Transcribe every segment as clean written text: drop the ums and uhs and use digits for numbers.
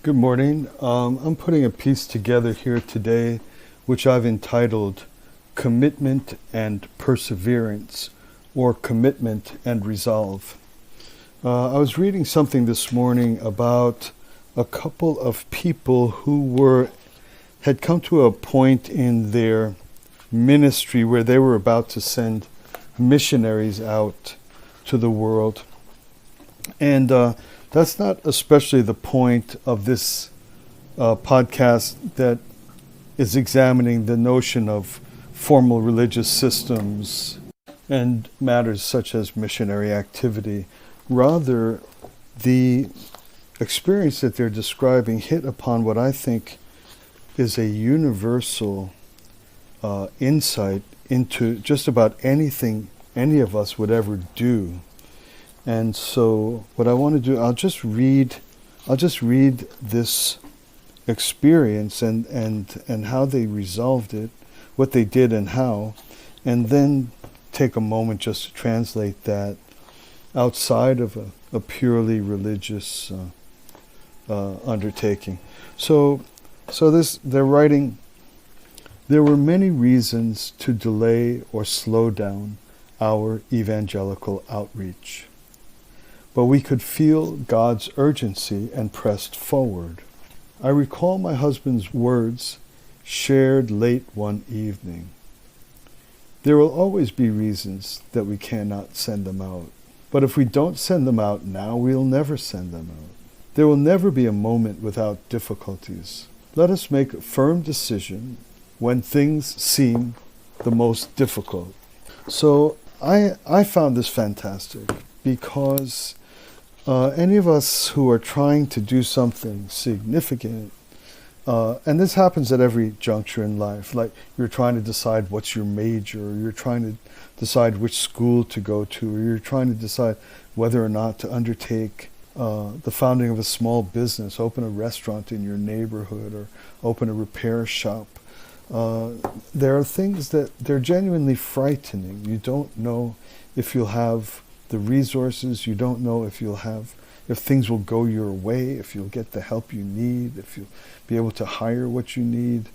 Good morning. I'm putting a piece together here today, which I've entitled Commitment and Perseverance, or Commitment and Resolve. I was reading something this morning about a couple of people who had come to a point in their ministry where they were about to send missionaries out to the world. And that's not especially the point of this podcast that is examining the notion of formal religious systems and matters such as missionary activity. Rather, the experience that they're describing hit upon what I think is a universal insight into just about anything any of us would ever do. And so what I want to do, I'll just read this experience and how they resolved it, what they did and how, and then take a moment just to translate that outside of a purely religious undertaking. So they're writing, there were many reasons to delay or slow down our evangelical outreach, but we could feel God's urgency and pressed forward. I recall my husband's words, shared late one evening. There will always be reasons that we cannot send them out. But if we don't send them out now, we'll never send them out. There will never be a moment without difficulties. Let us make a firm decision when things seem the most difficult. So I found this fantastic because any of us who are trying to do something significant, and this happens at every juncture in life, like you're trying to decide what's your major, or you're trying to decide which school to go to, or you're trying to decide whether or not to undertake the founding of a small business, open a restaurant in your neighborhood, or open a repair shop. There are things that they're genuinely frightening. You don't know if you'll have the resources, you don't know if things will go your way, if you'll get the help you need, if you'll be able to hire what you need.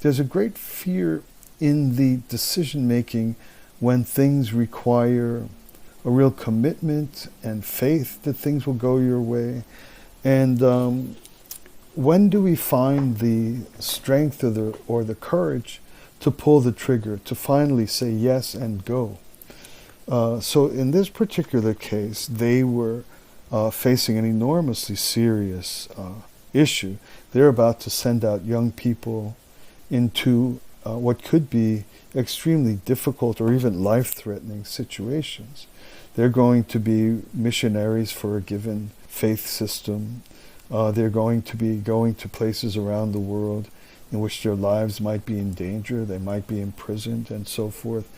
There's a great fear in the decision making when things require a real commitment and faith that things will go your way. And when do we find the strength or the courage to pull the trigger, to finally say yes and go? So in this particular case, they were facing an enormously serious issue. They're about to send out young people into what could be extremely difficult or even life-threatening situations. They're going to be missionaries for a given faith system. They're going to be going to places around the world in which their lives might be in danger, they might be imprisoned, and so forth.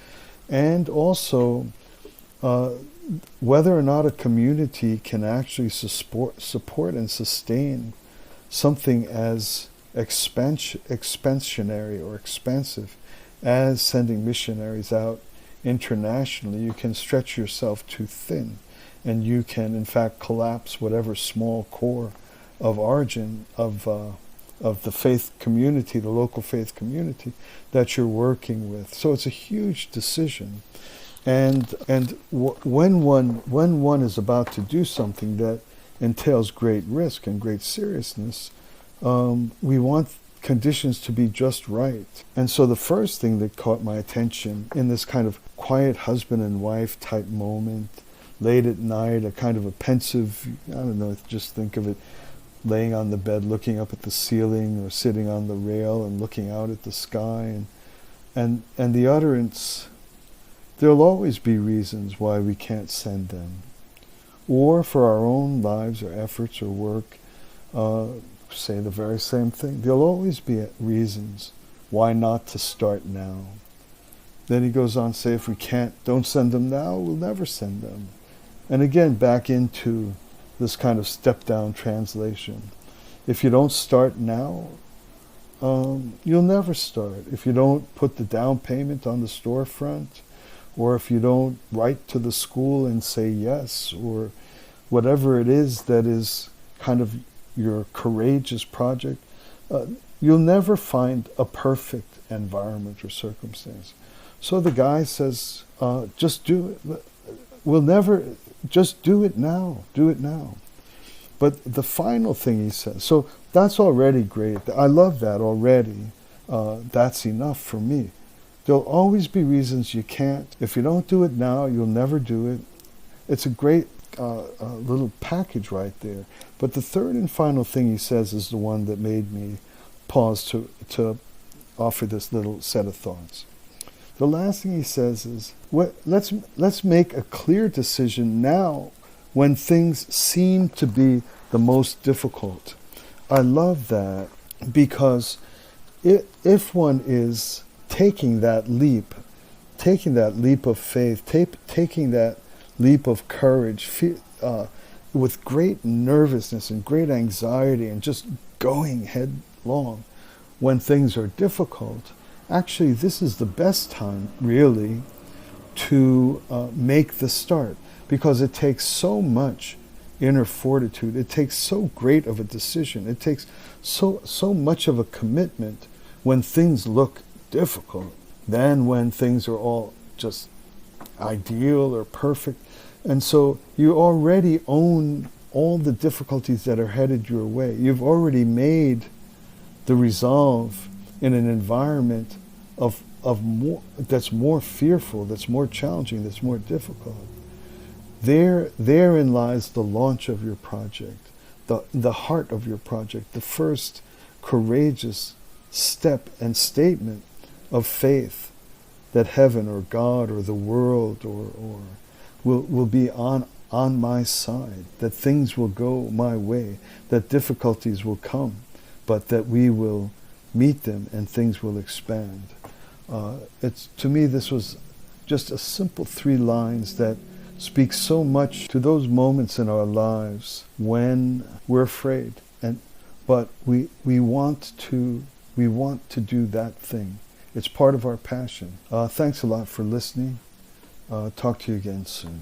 And also, whether or not a community can actually support and sustain something as expansionary or expansive as sending missionaries out internationally, you can stretch yourself too thin, and you can, in fact, collapse whatever small core of origin of the faith community, the local faith community that you're working with. So it's a huge decision. And when one is about to do something that entails great risk and great seriousness, we want conditions to be just right. And so the first thing that caught my attention in this kind of quiet husband and wife type moment, late at night, a kind of a pensive, I don't know, just think of it, laying on the bed looking up at the ceiling or sitting on the rail and looking out at the sky, and the utterance, there'll always be reasons why we can't send them. Or for our own lives or efforts or work, say the very same thing. There'll always be reasons why not to start now. Then he goes on to say, if we don't send them now, we'll never send them. And again, back into this kind of step-down translation. If you don't start now, you'll never start. If you don't put the down payment on the storefront, or if you don't write to the school and say yes, or whatever it is that is kind of your courageous project, you'll never find a perfect environment or circumstance. So the guy says, just do it. We'll never, just do it now. Do it now. But the final thing he says, so that's already great. I love that already. That's enough for me. There'll always be reasons you can't. If you don't do it now, you'll never do it. It's a great little package right there. But the third and final thing he says is the one that made me pause to offer this little set of thoughts. The last thing he says is, let's make a clear decision now when things seem to be the most difficult. I love that because if one is taking that leap of faith, taking that leap of courage, with great nervousness and great anxiety and just going headlong when things are difficult, actually this is the best time really to make the start, because it takes so much inner fortitude. It takes so great of a decision. It takes so much of a commitment when things look difficult than when things are all just ideal or perfect. And so you already own all the difficulties that are headed your way. You've already made the resolve in an environment of more, that's more fearful, that's more challenging, that's more difficult. Therein lies the launch of your project, the heart of your project, the first courageous step and statement of faith that heaven or God or the world or will be on my side, that things will go my way, that difficulties will come, but that we will meet them and things will expand. To me, this was just a simple 3 lines that speak so much to those moments in our lives when we're afraid, but we want to do that thing. It's part of our passion. Thanks a lot for listening. Talk to you again soon.